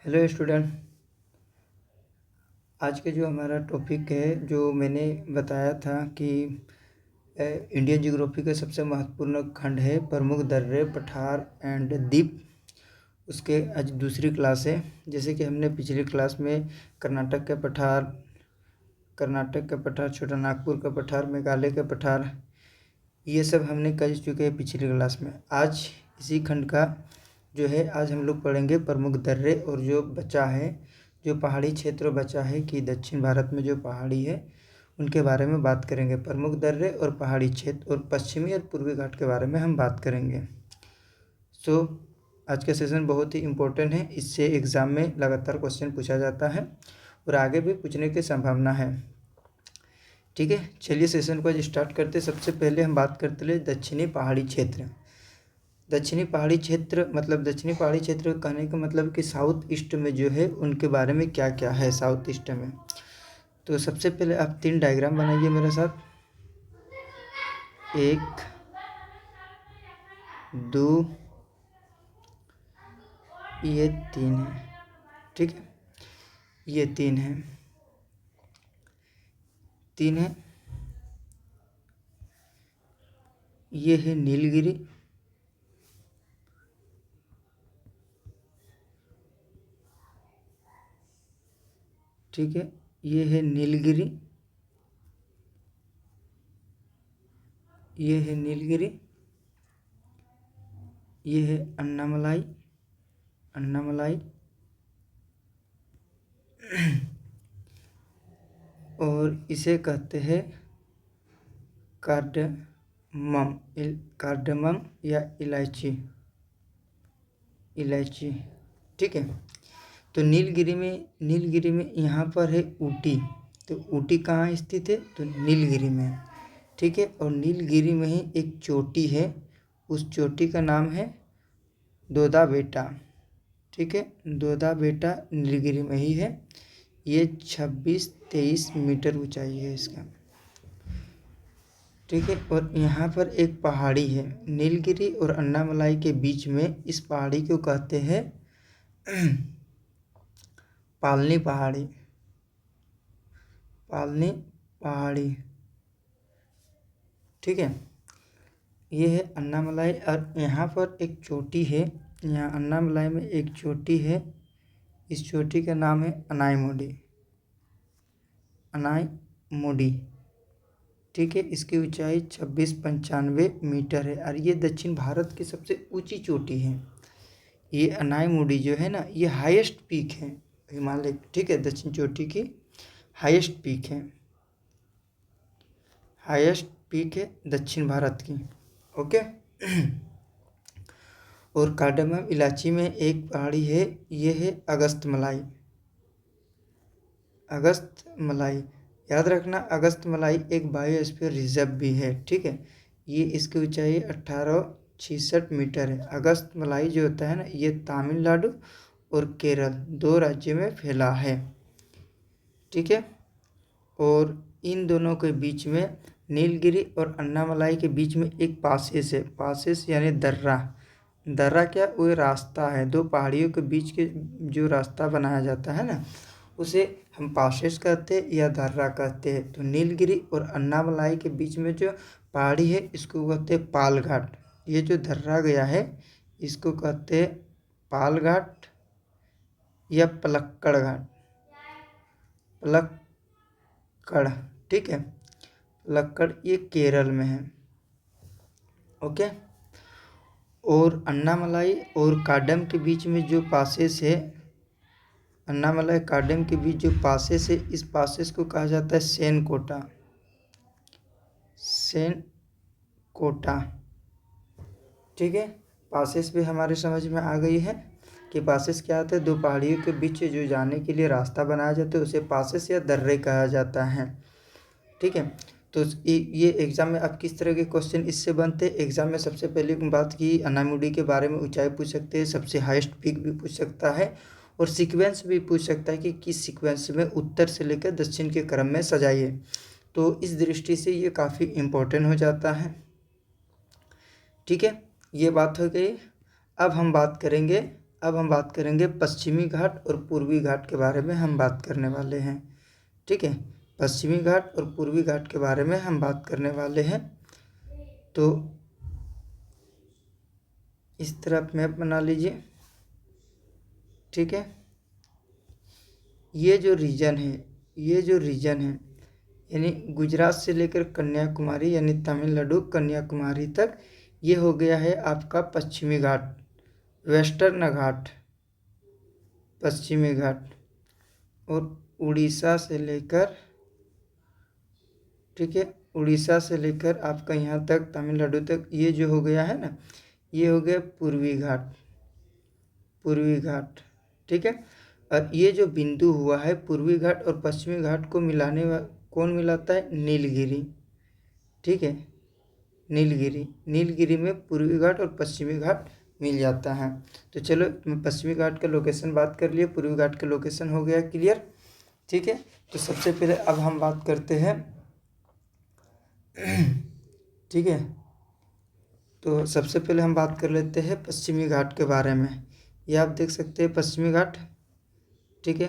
Hello student. आज के जो हमारा टॉपिक है, जो मैंने बताया था कि इंडियन ज्योग्राफी का सबसे महत्वपूर्ण खंड है प्रमुख दर्रे, पठार एंड द्वीप। उसके आज दूसरी क्लास है। जैसे कि हमने पिछली क्लास में कर्नाटक का पठार, छोटा नागपुर का पठार, मेघालय का पठार, ये सब हमने कर चुके हैं पिछली क्लास में। आज इसी खंड का जो है, आज हम लोग पढ़ेंगे प्रमुख दर्रे, और जो बचा है, जो पहाड़ी क्षेत्र बचा है कि दक्षिण भारत में जो पहाड़ी है उनके बारे में बात करेंगे। प्रमुख दर्रे और पहाड़ी क्षेत्र और पश्चिमी और पूर्वी घाट के बारे में हम बात करेंगे। आज का सेशन बहुत ही इम्पोर्टेंट है। इससे एग्ज़ाम में लगातार क्वेश्चन पूछा जाता है और आगे भी पूछने की संभावना है। ठीक है, चलिए सेशन को आज स्टार्ट करते। सबसे पहले हम बात करते हैं दक्षिणी पहाड़ी क्षेत्र। दक्षिणी पहाड़ी क्षेत्र कहने का मतलब कि साउथ ईस्ट में जो है उनके बारे में क्या क्या है साउथ ईस्ट में। तो सबसे पहले आप 3 डायग्राम बनाइए मेरे साथ। 1, 2, ये 3 है। ठीक है, ये 3 है। ये है नीलगिरी, ठीक है, ये है नीलगिरी, ये है नीलगिरी, ये है अन्नामलाई, और इसे कहते हैं कार्डमम या इलायची। ठीक है, तो नीलगिरी में यहाँ पर है ऊटी। तो ऊटी कहाँ स्थित है? तो नीलगिरी में। ठीक है, और नीलगिरी में ही एक चोटी है, उस चोटी का नाम है दोदा बेटा। ठीक है, दोदा बेटा नीलगिरी में ही है। ये 26-23 मीटर ऊंचाई है इसका। ठीक है, और यहाँ पर एक पहाड़ी है नीलगिरी और अन्नामलाई के बीच में। इस पहाड़ी को कहते हैं पालनी पहाड़ी। ठीक है, ये है अन्नामलाई, और यहाँ पर एक चोटी है। यहाँ अन्नामलाई में एक चोटी है, इस चोटी का नाम है अनायमुडी। ठीक है, इसकी ऊंचाई 26-95 मीटर है, और ये दक्षिण भारत की सबसे ऊंची चोटी है। ये अनायमुडी जो है ना, ये हाईएस्ट पीक है हिमालय। ठीक है, दक्षिण चोटी की हाईएस्ट पीक है दक्षिण भारत की। ओके। और कार्डमम इलायची में एक पहाड़ी है, ये है अगस्त मलाई। याद रखना, अगस्त मलाई एक बायोस्फीयर रिजर्व भी है। ठीक है, ये इसकी ऊंचाई 1866 मीटर है। अगस्त मलाई जो होता है ना, ये तमिलनाडु और केरल 2 राज्यों में फैला है। ठीक है, और इन दोनों के बीच में, नीलगिरी और अन्नामलाई के बीच में एक पासेस है। पासेस यानी दर्रा क्या? वो रास्ता है, 2 पहाड़ियों के बीच के जो रास्ता बनाया जाता है ना, उसे हम पासेस कहते हैं या दर्रा कहते हैं। तो नीलगिरी और अन्नामलाई के बीच में जो पहाड़ी है, इसको कहते हैं पालघाट। ये जो दर्रा गया है, इसको कहते हैं पालघाट या पलक्कड़ घाट। ठीक है, पलक्कड़ ये केरल में है। ओके, और अन्नामलाई और काडम के बीच में जो पासेस है, अन्नामलाई काडम के बीच जो पासेस है, इस पासेस को कहा जाता है सेनकोटा। ठीक है, पासेस भी हमारे समझ में आ गई है कि पासेस क्या होता है। 2 पहाड़ियों के बीच जो जाने के लिए रास्ता बनाया जाता है, उसे पासेस या दर्रे कहा जाता है। ठीक है, तो ये एग्जाम में अब किस तरह के क्वेश्चन इससे बनते हैं। एग्जाम में सबसे पहले बात की, अनामुडी के बारे में ऊंचाई पूछ सकते हैं, सबसे हाईएस्ट पीक भी पूछ सकता है, और सीक्वेंस भी पूछ सकता है कि किस सीक्वेंस में उत्तर से लेकर दक्षिण के क्रम में सजाइए। तो इस दृष्टि से ये काफ़ी इम्पोर्टेंट हो जाता है। ठीक है, ये बात हो गई। अब हम बात करेंगे अब हम बात करेंगे पश्चिमी घाट और पूर्वी घाट के बारे में हम बात करने वाले हैं। ठीक है, पश्चिमी घाट और पूर्वी घाट के बारे में हम बात करने वाले हैं। तो इस तरह आप मैप बना लीजिए। ठीक है, ये जो रीजन है यानी गुजरात से लेकर कन्याकुमारी यानी तमिलनाडु कन्याकुमारी तक, ये हो गया है आपका पश्चिमी घाट, वेस्टर्न घाट, पश्चिमी घाट। और उड़ीसा से लेकर, ठीक है, उड़ीसा से लेकर आपका यहाँ तक तमिलनाडु तक, ये जो हो गया है ना, ये हो गया पूर्वी घाट, पूर्वी घाट। ठीक है, और ये जो बिंदु हुआ है पूर्वी घाट और पश्चिमी घाट को मिलाने कौन मिलाता है? नीलगिरी। ठीक है, नीलगिरी में पूर्वी घाट और पश्चिमी घाट मिल जाता है। तो चलो पश्चिमी घाट का लोकेशन बात कर लिए, पूर्वी घाट का लोकेशन हो गया क्लियर। ठीक है, तो सबसे पहले अब हम बात करते हैं ठीक है, तो सबसे पहले हम बात कर लेते हैं पश्चिमी घाट के बारे में। ये आप देख सकते हैं पश्चिमी घाट। ठीक है,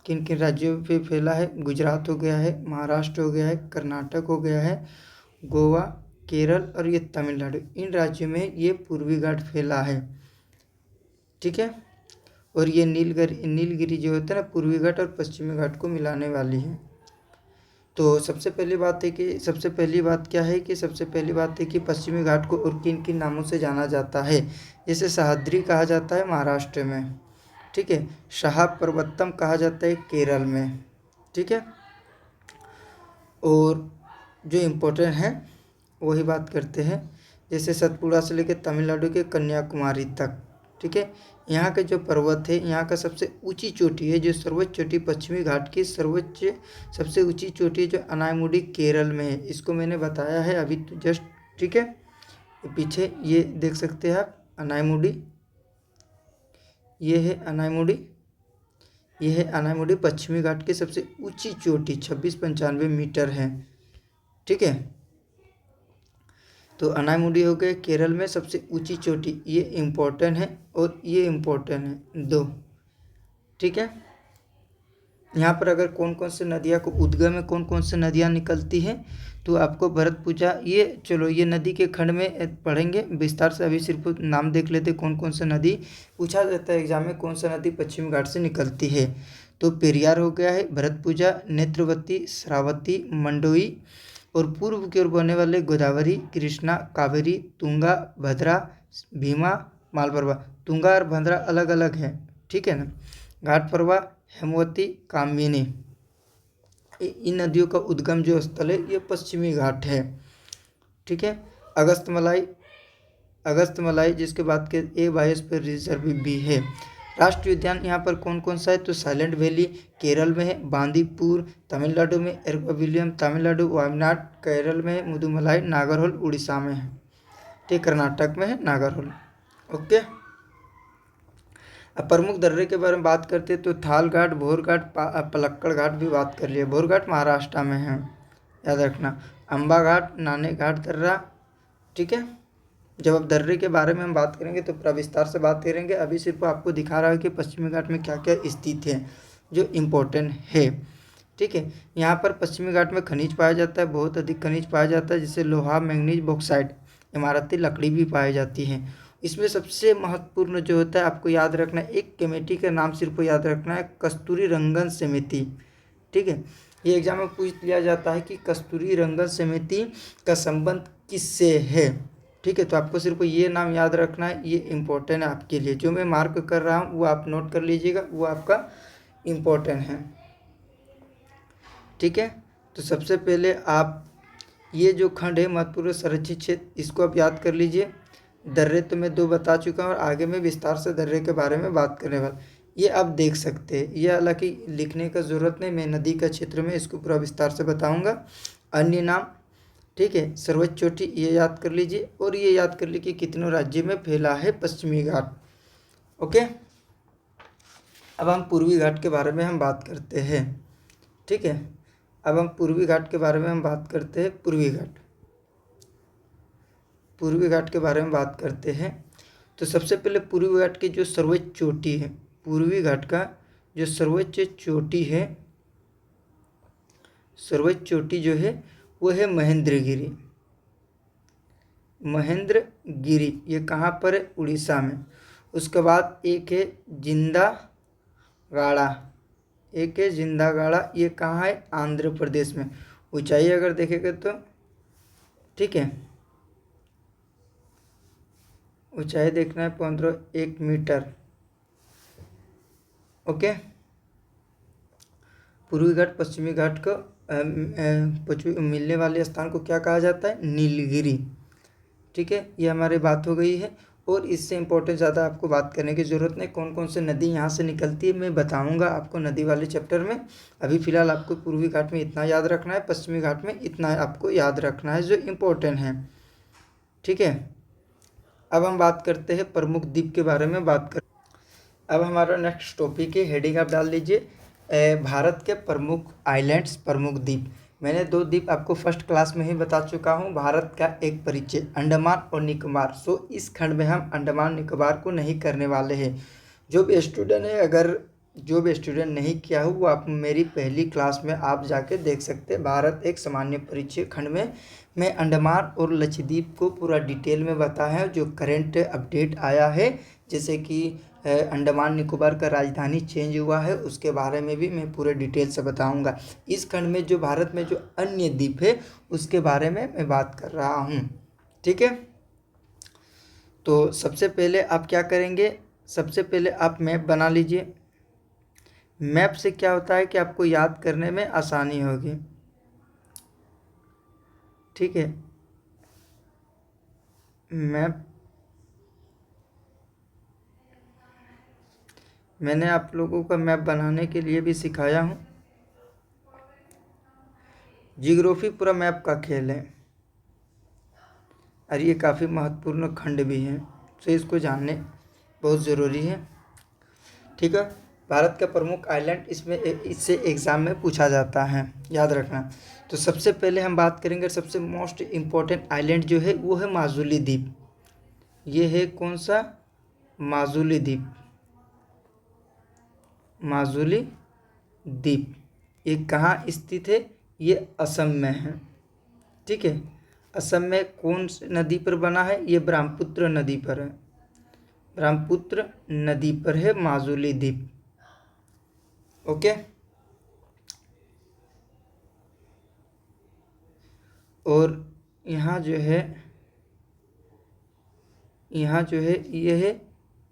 किन किन राज्यों पे फैला है? गुजरात हो गया है, महाराष्ट्र हो गया है, कर्नाटक हो गया है, गोवा, केरल और ये तमिलनाडु, इन राज्यों में ये पूर्वी घाट फैला है। ठीक है, और ये नीलगिरी जो होता है ना, पूर्वी घाट और पश्चिमी घाट को मिलाने वाली है। तो सबसे पहली बात है कि पश्चिमी घाट को और किन किन नामों से जाना जाता है। जैसे सह्याद्री कहा जाता है महाराष्ट्र में। ठीक है, शाहपर्वतम कहा जाता है केरल में। ठीक है, और जो इम्पोर्टेंट है वही बात करते हैं। जैसे सतपुड़ा से लेकर तमिलनाडु के कन्याकुमारी तक। ठीक है, यहाँ के जो पर्वत है, यहाँ का सबसे ऊंची चोटी है, जो सर्वोच्च चोटी पश्चिमी घाट की सबसे ऊंची चोटी जो अनायमुडी केरल में है, इसको मैंने बताया है अभी जस्ट। ठीक है, पीछे ये देख सकते हैं आप अनायमुडी, ये है अनायमुडी पश्चिमी घाट की सबसे ऊंची चोटी 2695 मीटर है। ठीक है, तो अनायमुडी हो गए केरल में सबसे ऊंची चोटी, ये इम्पोर्टेंट है और ये इम्पोर्टेंट है दो। ठीक है, यहाँ पर अगर कौन कौन से नदियाँ को उद्गम में कौन कौन से नदियाँ निकलती हैं, तो आपको भरतपुजा, ये चलो ये नदी के खंड में पढ़ेंगे विस्तार से, अभी सिर्फ नाम देख लेते कौन कौन सा नदी पूछा जाता है एग्जाम में, कौन सा नदी पश्चिमी घाट से निकलती है। तो पेरियार हो गया है, भरतपुजा, नेत्रवती, श्रावती, मंडोई, और पूर्व की ओर बहने वाले गोदावरी, कृष्णा, कावेरी, तुंगा, भद्रा, भीमा, मालप्रभा। तुंगा और भद्रा अलग अलग है। ठीक है ना, घाट प्रभा, हेमवती, कामिनी, इन नदियों का उद्गम जो स्थल है ये पश्चिमी घाट है। ठीक है, अगस्त मलाई जिसके बाद के ए बायोस्फीयर रिजर्व भी है। राष्ट्रीय उद्यान यहाँ पर कौन कौन सा है? तो साइलेंट वैली केरल में है, बांदीपुर तमिलनाडु में, एरविलियम तमिलनाडु, वायनाड केरल में है, मुदुमलाई नागरहोल उड़ीसा में है। ठीक, कर्नाटक में है नागरहोल। ओके, अब प्रमुख दर्रे के बारे में बात करते हैं तो थाल घाट, भोर घाट, पलक्कड़ घाट भी बात कर लिए। भोर घाट महाराष्ट्र में है, याद रखना। अम्बा घाट, नाने घाट दर्रा। ठीक है, जब अब दर्रे के बारे में हम बात करेंगे तो पूरा विस्तार से बात करेंगे, अभी सिर्फ आपको दिखा रहा है कि पश्चिमी घाट में क्या क्या स्थित है जो इम्पोर्टेंट है। ठीक है, यहाँ पर पश्चिमी घाट में खनिज पाया जाता है, बहुत अधिक खनिज पाया जाता है, जैसे लोहा, मैंगनीज, बॉक्साइट, इमारती लकड़ी भी पाई जाती है। इसमें सबसे महत्वपूर्ण जो होता है आपको याद रखना है, एक कमेटी का नाम सिर्फ याद रखना है, कस्तूरी रंगन समिति। ठीक है, ये एग्जाम में पूछ लिया जाता है कि कस्तूरी रंगन समिति का संबंध किससे है। ठीक है, तो आपको सिर्फ ये नाम याद रखना है, ये इम्पोर्टेंट है आपके लिए। जो मैं मार्क कर रहा हूँ वो आप नोट कर लीजिएगा, वो आपका इम्पोर्टेंट है। ठीक है, तो सबसे पहले आप ये जो खंड है महत्वपूर्ण संरक्षित क्षेत्र, इसको आप याद कर लीजिए। दर्रे तो मैं 2 बता चुका हूँ और आगे मैं विस्तार से दर्रे के बारे में बात करने वाला। ये आप देख सकते हैं, ये हालांकि लिखने का ज़रूरत नहीं, मैं नदी का क्षेत्र में इसको पूरा विस्तार से बताऊँगा। अन्य नाम, ठीक है, सर्वोच्च चोटी, ये याद कर लीजिए, और ये याद कर लीजिए कि कितनों राज्य में फैला है पश्चिमी घाट। ओके, अब हम पूर्वी घाट के बारे में हम बात करते हैं। ठीक है, अब हम पूर्वी घाट के बारे में हम बात करते हैं। पूर्वी घाट के बारे में बात करते हैं तो सबसे पहले पूर्वी घाट की जो सर्वोच्च चोटी है, पूर्वी घाट का जो सर्वोच्च चोटी है, सर्वोच्च चोटी जो है वो है महेंद्रगिरी। महेंद्रगिरी ये कहाँ पर है? उड़ीसा में। उसके बाद एक है जिंदागाड़ा, एक है जिंदागाड़ा, ये कहाँ है? आंध्र प्रदेश में। ऊंचाई अगर देखेंगे तो ठीक है, ऊंचाई देखना है 15 मीटर। ओके। पूर्वी घाट पश्चिमी घाट को पश्चिमी मिलने वाले स्थान को क्या कहा जाता है? नीलगिरी। ठीक है, ये हमारी बात हो गई है। और इससे इम्पोर्टेंट ज़्यादा आपको बात करने की ज़रूरत नहीं। कौन कौन से नदी यहाँ से निकलती है मैं बताऊँगा आपको नदी वाले चैप्टर में। अभी फ़िलहाल आपको पूर्वी घाट में इतना याद रखना है, पश्चिमी घाट में इतना आपको याद रखना है जो इम्पोर्टेंट है। ठीक है, अब हम बात करते हैं प्रमुख द्वीप के बारे में बात कर। अब हमारा नेक्स्ट टॉपिक है, हेडिंग आप डाल लीजिए, भारत के प्रमुख आइलैंड्स, प्रमुख द्वीप। मैंने 2 द्वीप आपको फर्स्ट क्लास में ही बता चुका हूँ। भारत का एक परिचय, अंडमान और निकोबार। सो इस खंड में हम अंडमान निकोबार को नहीं करने वाले हैं। जो भी स्टूडेंट है, अगर जो भी स्टूडेंट नहीं किया हो वो आप मेरी पहली क्लास में आप जाके देख सकते हैं। भारत एक सामान्य परिचय खंड में मैं अंडमान और लक्षद्वीप को पूरा डिटेल में बताया है। जो करंट अपडेट आया है, जैसे कि अंडमान निकोबार का राजधानी चेंज हुआ है, उसके बारे में भी मैं पूरे डिटेल से बताऊंगा। इस खंड में जो भारत में जो अन्य द्वीप है उसके बारे में मैं बात कर रहा हूँ। ठीक है, तो सबसे पहले आप क्या करेंगे, सबसे पहले आप मैप बना लीजिए। मैप से क्या होता है कि आपको याद करने में आसानी होगी। ठीक है, मैप मैंने आप लोगों का मैप बनाने के लिए भी सिखाया हूँ। जियोग्राफी पूरा मैप का खेल है और ये काफ़ी महत्वपूर्ण खंड भी है, तो इसको जानने बहुत ज़रूरी है। ठीक है, भारत का प्रमुख आइलैंड इसमें इससे एग्ज़ाम में पूछा जाता है, याद रखना। तो सबसे पहले हम बात करेंगे, सबसे मोस्ट इम्पोर्टेंट आइलैंड जो है वो है माजुली द्वीप। ये है कौन सा? माजुली द्वीप। माजुली द्वीप ये कहाँ स्थित है? ये असम में है। ठीक है, असम में कौन सी नदी पर बना है? ये ब्रह्मपुत्र नदी पर है, ब्रह्मपुत्र नदी पर है माजुली द्वीप। ओके, और यहाँ जो है ये है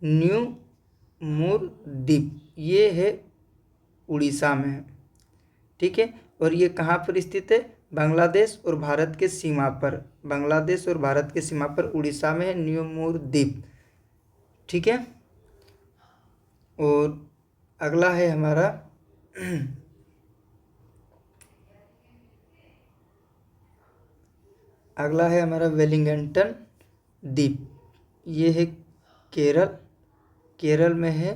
न्यू मूर द्वीप, ये है उड़ीसा में है। ठीक है, और ये कहाँ पर स्थित है? बांग्लादेश और भारत के सीमा पर, बांग्लादेश और भारत के सीमा पर उड़ीसा में है न्यू मूर द्वीप। ठीक है, और अगला है हमारा अगला है हमारा वेलिंगटन द्वीप। ये है केरल, केरल में है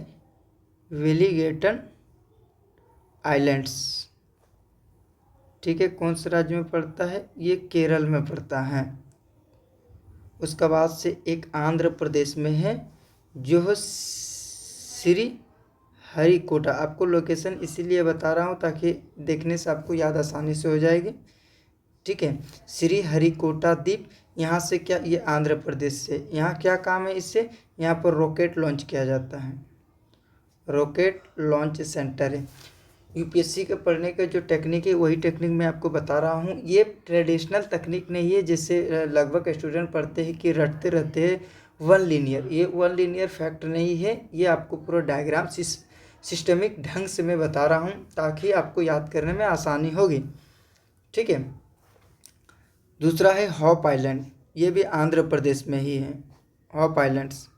वेलिंगटन आइलैंड्स। ठीक है, कौन से राज्य में पड़ता है? ये केरल में पड़ता है। उसके बाद से एक आंध्र प्रदेश में है जो श्री हरिकोटा। आपको लोकेशन इसीलिए बता रहा हूँ ताकि देखने से आपको याद आसानी से हो जाएगी। ठीक है, श्री हरिकोटा द्वीप, यहाँ से क्या, ये आंध्र प्रदेश से, यहाँ क्या काम है इससे? यहाँ पर रॉकेट लॉन्च किया जाता है, रॉकेट लॉन्च सेंटर है। यूपीएससी के पढ़ने का जो टेक्निक है वही टेक्निक मैं आपको बता रहा हूँ। ये ट्रेडिशनल तकनीक नहीं है जिससे लगभग स्टूडेंट पढ़ते हैं कि रटते रहते हैं वन लीनियर। ये वन लीनियर फैक्ट नहीं है, ये आपको पूरा डायग्राम सिस्टमिक ढंग से मैं बता रहा हूँ ताकि आपको याद करने में आसानी होगी। ठीक है, दूसरा है हॉप आइलैंड, ये भी आंध्र प्रदेश में ही है। हॉप आइलैंड्स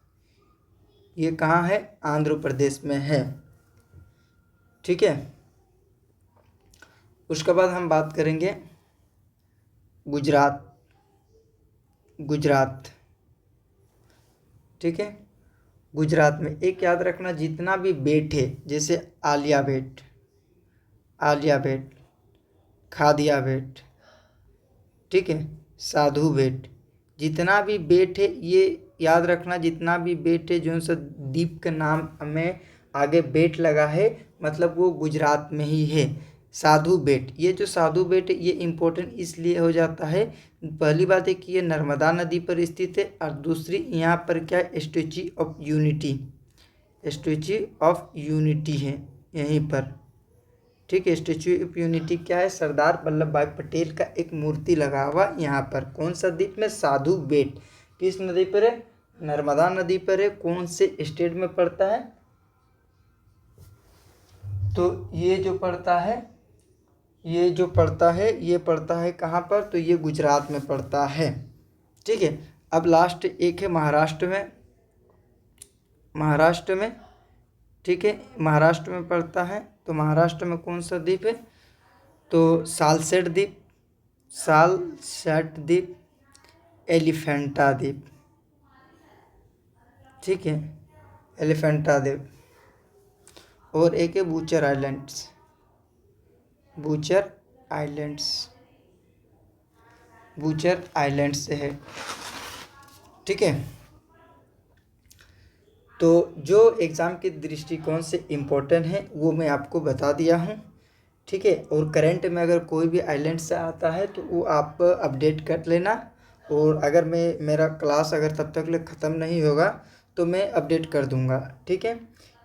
ये कहाँ है? आंध्र प्रदेश में है। ठीक है, उसके बाद हम बात करेंगे गुजरात, गुजरात। ठीक है, गुजरात में एक याद रखना, जितना भी बेट है, जैसे आलिया बेट, आलिया बेट, खादिया बेट, ठीक है, साधु बेट, जितना भी बेट है ये याद रखना जितना भी बेट है जो सा द्वीप का नाम में आगे बेट लगा है मतलब वो गुजरात में ही है। साधु बेट, ये जो साधु बेट है ये इम्पोर्टेंट इसलिए हो जाता है, पहली बात है कि ये नर्मदा नदी पर स्थित है और दूसरी यहाँ पर क्या statue of unity, statue of unity है यहीं पर, ठीक है। स्टैच्यू ऑफ यूनिटी क्या है, सरदार वल्लभ भाई पटेल का एक मूर्ति लगा हुआ यहाँ पर। कौन सा द्वीप में, साधु बेट। किस नदी पर है, नर्मदा नदी पर है। कौन से स्टेट में पड़ता है, तो ये जो पड़ता है ये पड़ता है कहाँ पर, तो ये गुजरात में पड़ता है, ठीक है। अब लास्ट एक है महाराष्ट्र में, ठीक है, महाराष्ट्र में पड़ता है। तो महाराष्ट्र में कौन सा द्वीप है, तो सालसेट द्वीप, एलिफेंटा द्वीप, ठीक है, एलिफेंटा द्वीप। और एक है बूचर आइलैंड्स से है, ठीक है। तो जो एग्ज़ाम के दृष्टिकोण से इम्पोर्टेंट है वो मैं आपको बता दिया हूँ, ठीक है। और करंट में अगर कोई भी आइलैंड से आता है तो वो आप अपडेट कर लेना, और अगर मेरा क्लास अगर तब तक ख़त्म नहीं होगा तो मैं अपडेट कर दूँगा, ठीक है।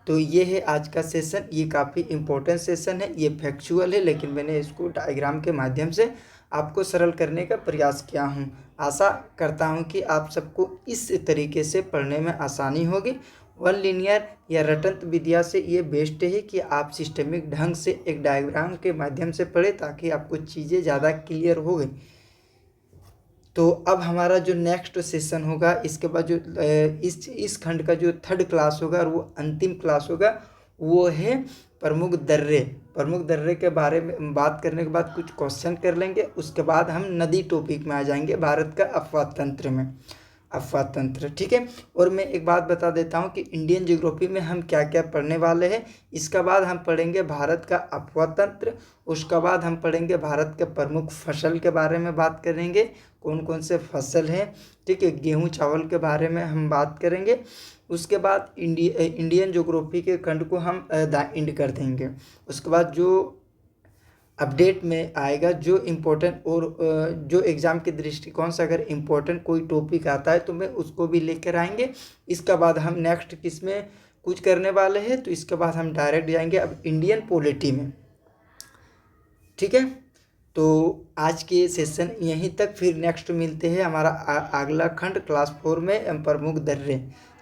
तो ये है आज का सेशन, ये काफ़ी इम्पोर्टेंट सेशन है, ये फैक्चुअल है लेकिन मैंने इसको डायग्राम के माध्यम से आपको सरल करने का प्रयास किया हूँ। आशा करता हूँ कि आप सबको इस तरीके से पढ़ने में आसानी होगी। वन लीनियर या रटंत विद्या से ये बेस्ट है कि आप सिस्टमिक ढंग से एक डायग्राम के माध्यम से पढ़ें ताकि आपको चीज़ें ज़्यादा क्लियर हो गई। तो अब हमारा जो नेक्स्ट सेशन होगा इसके बाद जो इस खंड का जो थर्ड क्लास होगा और वो अंतिम क्लास होगा वो है प्रमुख दर्रे के बारे में बात करने के बाद कुछ क्वेश्चन कर लेंगे। उसके बाद हम नदी टॉपिक में आ जाएंगे, भारत का अफवाह तंत्र, ठीक है। और मैं एक बात बता देता हूँ कि इंडियन ज्योग्राफी में हम क्या क्या पढ़ने वाले हैं। इसके बाद हम पढ़ेंगे भारत का अफवाह तंत्र, उसके बाद हम पढ़ेंगे भारत के प्रमुख फसल के बारे में बात करेंगे, कौन कौन से फसल हैं, ठीक है। गेहूँ चावल के बारे में हम बात करेंगे। उसके बाद इंडियन ज्योग्राफी के खंड को हम द एंड कर देंगे। उसके बाद जो अपडेट में आएगा जो इम्पोर्टेंट और जो एग्ज़ाम के दृष्टिकोण से अगर इम्पोर्टेंट कोई टॉपिक आता है तो मैं उसको भी लेकर आएंगे। इसके बाद हम नेक्स्ट किस में कुछ करने वाले हैं, तो इसके बाद हम डायरेक्ट जाएंगे अब इंडियन पॉलिटी में, ठीक है। तो आज के सेशन यहीं तक, फिर नेक्स्ट मिलते हैं हमारा अगला खंड क्लास 4 में प्रमुख दर्रे।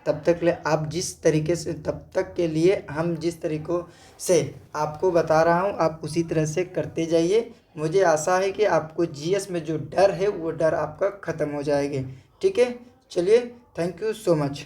तब तक ले आप जिस तरीके से, तब तक के लिए हम जिस तरीक़ों से आपको बता रहा हूँ आप उसी तरह से करते जाइए। मुझे आशा है कि आपको जीएस में जो डर है वो डर आपका ख़त्म हो जाएगा, ठीक है। चलिए, थैंक यू सो मच।